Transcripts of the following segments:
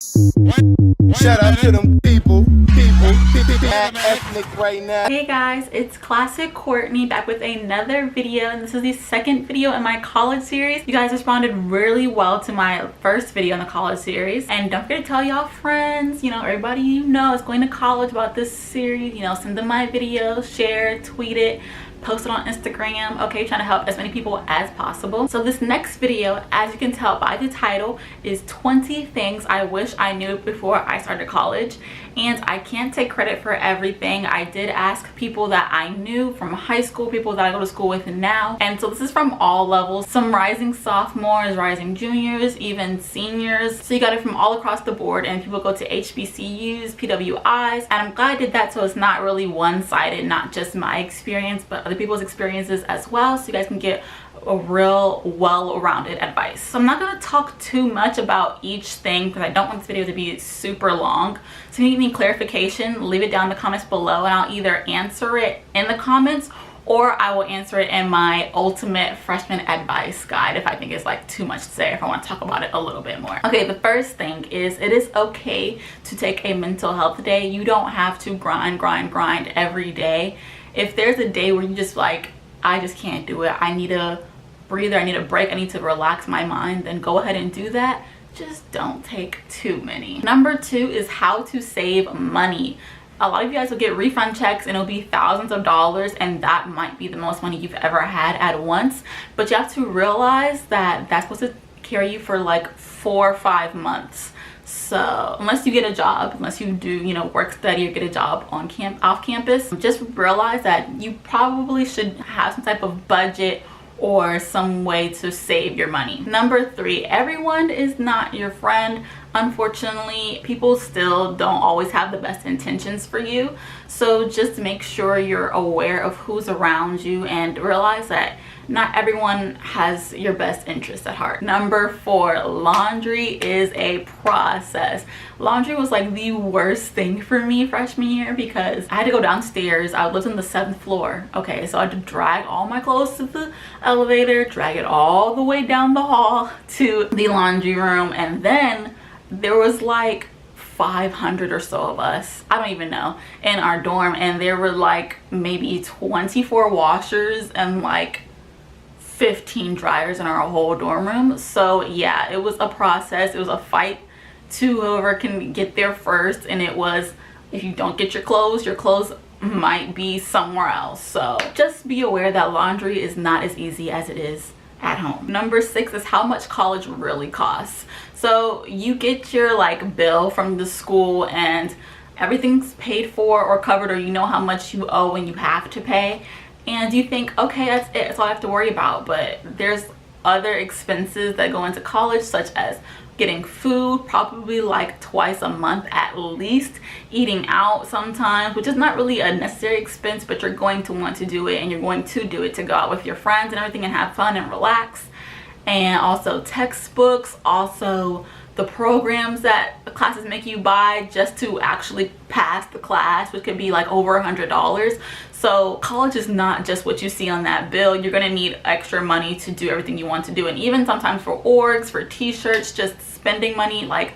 Shout out to them people, ethnic right now. Hey guys, it's Classic Courtney back with another video, and this is the second video in my college series. You guys responded really well to my first video in the college series, and don't forget to tell y'all friends, everybody you know is going to college about this series. Send them my videos, share, tweet it, post it on Instagram. Okay, trying to help as many people as possible. So this next video, as you can tell by the title, is 20 things I wish I knew before I started college. And I can't take credit for everything. I did ask people that I knew from high school, people that I go to school with now, and so this is from all levels. Some rising sophomores, rising juniors, even seniors. So you got it from all across the board, and people go to HBCUs, PWIs, and I'm glad I did that so it's not really one-sided, not just my experience but other people's experiences as well, so you guys can get a real well-rounded advice. So I'm not going to talk too much about each thing because I don't want this video to be super long. So if you need any clarification, leave it down in the comments below, and I'll either answer it in the comments or I will answer it in my ultimate freshman advice guide if I think it's like too much to say, if I want to talk about it a little bit more. Okay, the first thing is it is okay to take a mental health day. You don't have to grind every day. If there's a day where you just like, I just can't do it, I need a breather, I need a break, I need to relax my mind, then go ahead and do that. Just don't take too many. Number 2 is how to save money. A lot of you guys will get refund checks and it'll be thousands of dollars, and that might be the most money you've ever had at once, but you have to realize that that's supposed to carry you for like 4 or 5 months. So unless you get a job, unless you do work study or get a job on off campus, just realize that you probably should have some type of budget or some way to save your money. Number 3, everyone is not your friend. Unfortunately, people still don't always have the best intentions for you, so just make sure you're aware of who's around you and realize that not everyone has your best interest at heart. Number 4, laundry is a process. Laundry was like the worst thing for me freshman year because I had to go downstairs. I lived on the 7th floor. Okay, so I had to drag all my clothes to the elevator, drag it all the way down the hall to the laundry room, and then there was like 500 or so of us, I don't even know, in our dorm, and there were like maybe 24 washers and like 15 dryers in our whole dorm room. So yeah, it was a process. It was a fight to whoever can get there first, and it was, if you don't get your clothes might be somewhere else. So just be aware that laundry is not as easy as it is at home. Number 6 is how much college really costs. So you get your like bill from the school and everything's paid for or covered, or you know how much you owe and you have to pay, and you think, okay, that's it, that's all I have to worry about. But there's other expenses that go into college, such as getting food probably like twice a month at least, eating out sometimes, which is not really a necessary expense, but you're going to want to do it, and you're going to do it to go out with your friends and everything and have fun and relax. And also textbooks, also the programs that the classes make you buy just to actually pass the class, which could be like over $100. So college is not just what you see on that bill. You're gonna need extra money to do everything you want to do, and even sometimes for orgs, for t-shirts, just spending money. Like,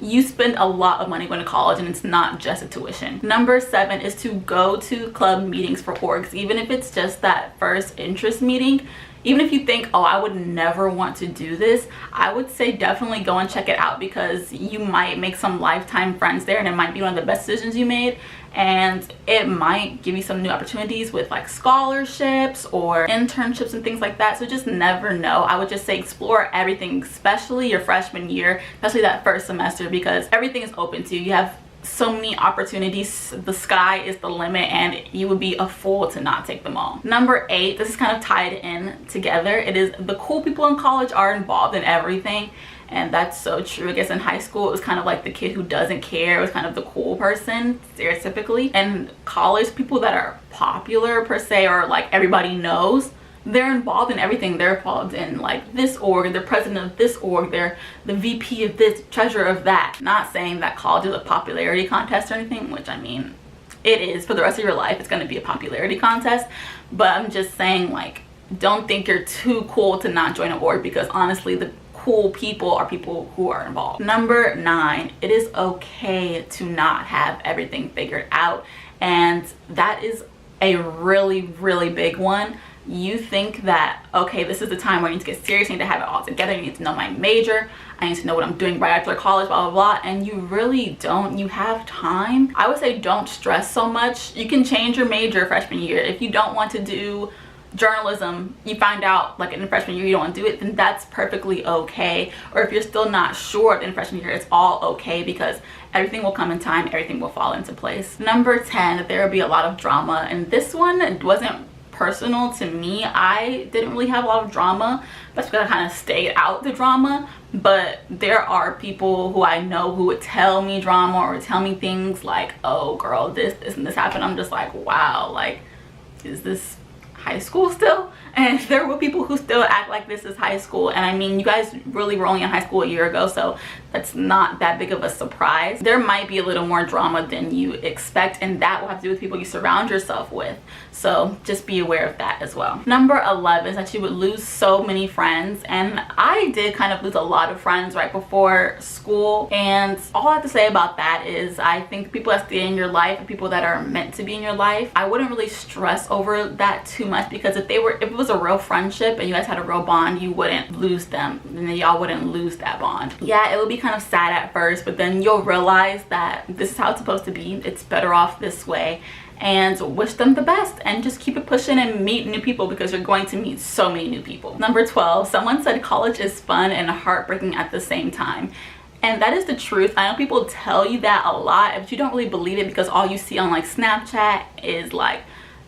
you spend a lot of money going to college, and it's not just a tuition. Number 7 is to go to club meetings for orgs, even if it's just that first interest meeting. Even if you think, oh, I would never want to do this, I would say definitely go and check it out, because you might make some lifetime friends there, and it might be one of the best decisions you made, and it might give you some new opportunities with like scholarships or internships and things like that. So just never know. I would just say explore everything, especially your freshman year, especially that first semester, because everything is open to you. You have so many opportunities, the sky is the limit, and you would be a fool to not take them all. Number 8, this is kind of tied in together. It is the cool people in college are involved in everything, and that's so true. I guess in high school it was kind of like the kid who doesn't care. It was kind of the cool person stereotypically. And college, people that are popular per se, or like everybody knows, they're involved in everything. They're involved in like this org, they're president of this org, they're the VP of this, treasurer of that. Not saying that college is a popularity contest or anything, which I mean, it is for the rest of your life. It's going to be a popularity contest, but I'm just saying, like, don't think you're too cool to not join an org, because honestly the cool people are people who are involved. Number 9, it is okay to not have everything figured out, and that is a really, really big one. You think that, okay, this is the time where I need to get serious, I need to have it all together, I need to know my major, I need to know what I'm doing right after college, blah, blah, blah, and you really don't. You have time. I would say don't stress so much. You can change your major freshman year. If you don't want to do journalism, you find out like in the freshman year you don't want to do it, then that's perfectly okay. Or if you're still not sure in freshman year, it's all okay, because everything will come in time, everything will fall into place. Number 10, there will be a lot of drama, and this one wasn't personal to me. I didn't really have a lot of drama. That's because I kind of stayed out the drama, but there are people who I know who would tell me drama or tell me things like, oh girl, this and this happened. I'm just like, wow, like, is this high school still? And there were people who still act like this is high school, and I mean, you guys really were only in high school a year ago, so that's not that big of a surprise. There might be a little more drama than you expect, and that will have to do with people you surround yourself with, so just be aware of that as well. Number 11 is that you would lose so many friends, and I did kind of lose a lot of friends right before school, and all I have to say about that is I think people that stay in your life are people that are meant to be in your life. I wouldn't really stress over that too much, because if it was a real friendship and you guys had a real bond, you wouldn't lose them, and then y'all wouldn't lose that bond. Yeah, it would be kind of sad at first, but then you'll realize that this is how it's supposed to be. It's better off this way, and wish them the best, and just keep it pushing and meet new people, because you're going to meet so many new people. Number 12, someone said college is fun and heartbreaking at the same time. And that is the truth. I know people tell you that a lot, but you don't really believe it, because all you see on like Snapchat is like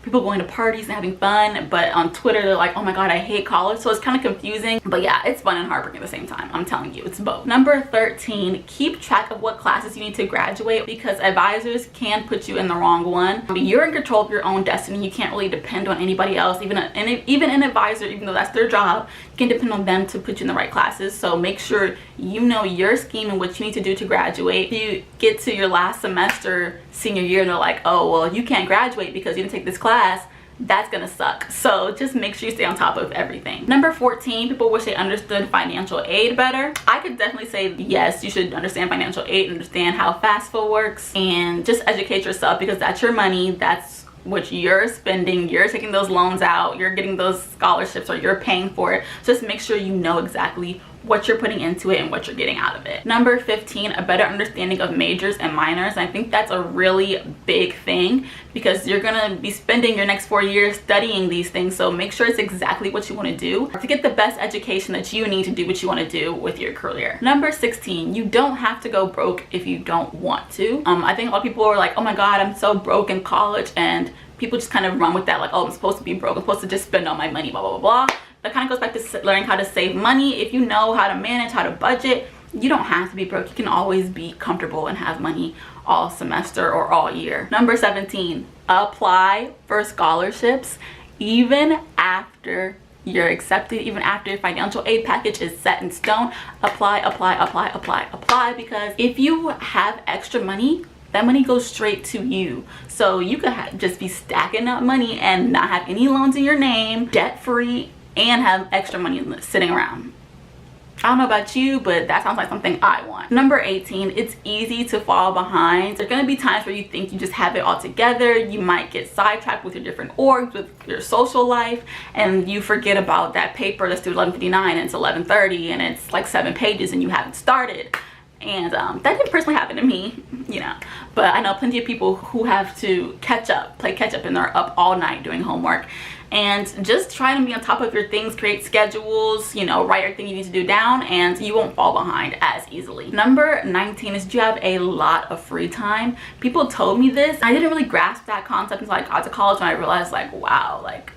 people going to parties and having fun, but on Twitter they're like, oh my god, I hate college. So it's kind of confusing, but yeah, it's fun and heartbreaking at the same time. I'm telling you, it's both. Number 13, keep track of what classes you need to graduate, because advisors can put you in the wrong one. You're in control of your own destiny. You can't really depend on anybody else. Even an advisor, even though that's their job, you can depend on them to put you in the right classes. So make sure you know your scheme and what you need to do to graduate. If you get to your last semester senior year and they're like, oh well, you can't graduate because you didn't take this class, that's gonna suck. So just make sure you stay on top of everything. Number 14, people wish they understood financial aid better. I could definitely say yes, you should understand financial aid, understand how FAFSA works, and just educate yourself, because that's your money, that's what you're spending, you're taking those loans out, you're getting those scholarships, or you're paying for it. Just make sure you know exactly what you're putting into it and what you're getting out of it. Number 15, a better understanding of majors and minors. I think that's a really big thing, because you're gonna be spending your next 4 years studying these things, so make sure it's exactly what you want to do to get the best education that you need to do what you want to do with your career. Number 16, you don't have to go broke if you don't want to. I think a lot of people are like, oh my god, I'm so broke in college, and people just kind of run with that, like, oh, I'm supposed to be broke, I'm supposed to just spend all my money, blah blah blah blah. That kind of goes back to learning how to save money. If you know how to manage, how to budget, you don't have to be broke. You can always be comfortable and have money all semester or all year. Number 17, apply for scholarships even after you're accepted, even after your financial aid package is set in stone. Apply, apply, apply, apply, apply, because if you have extra money, that money goes straight to you. So you could just be stacking up money and not have any loans in your name, debt free, and have extra money sitting around. I don't know about you, but that sounds like something I want. Number 18, it's easy to fall behind. There's gonna be times where you think you just have it all together. You might get sidetracked with your different orgs, with your social life, and you forget about that paper that's due 11:59 and it's 11:30 and it's like 7 pages and you haven't started. And that didn't personally happen to me, you know, but I know plenty of people who have to play catch up, and they're up all night doing homework. And just try to be on top of your things, create schedules, you know, write everything you need to do down, and you won't fall behind as easily. Number 19 is, do you have a lot of free time? People told me this. I didn't really grasp that concept until I got to college, and I realized, like, wow, like,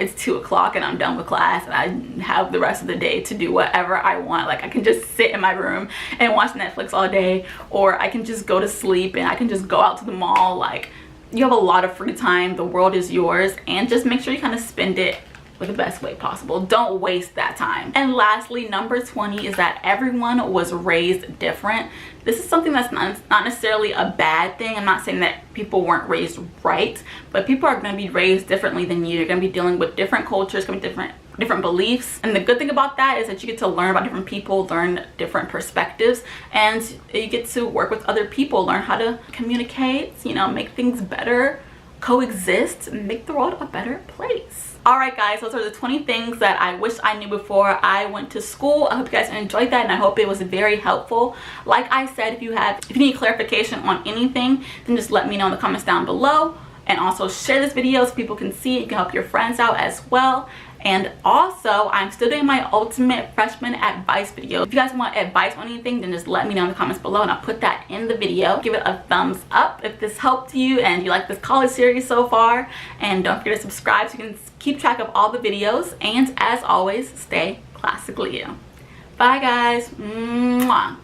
it's 2 o'clock and I'm done with class, and I have the rest of the day to do whatever I want. Like, I can just sit in my room and watch Netflix all day, or I can just go to sleep and I can just go out to the mall. Like, you have a lot of free time. The world is yours, and just make sure you kind of spend it with the best way possible. Don't waste that time. And lastly, number 20 is that everyone was raised different. This is something that's not necessarily a bad thing. I'm not saying that people weren't raised right, but people are going to be raised differently than you. You're going to be dealing with different cultures, going to be different different beliefs. And the good thing about that is that you get to learn about different people, learn different perspectives, and you get to work with other people, learn how to communicate, you know, make things better, coexist, and make the world a better place. Alright guys, those are the 20 things that I wish I knew before I went to school. I hope you guys enjoyed that, and I hope it was very helpful. Like I said, if you need clarification on anything, then just let me know in the comments down below. And also share this video so people can see it. You can help your friends out as well. And also, I'm still doing my ultimate freshman advice video. If you guys want advice on anything, then just let me know in the comments below and I'll put that in the video. Give it a thumbs up if this helped you and you like this college series so far. And don't forget to subscribe so you can keep track of all the videos. And as always, stay classically you. Bye guys. Mwah.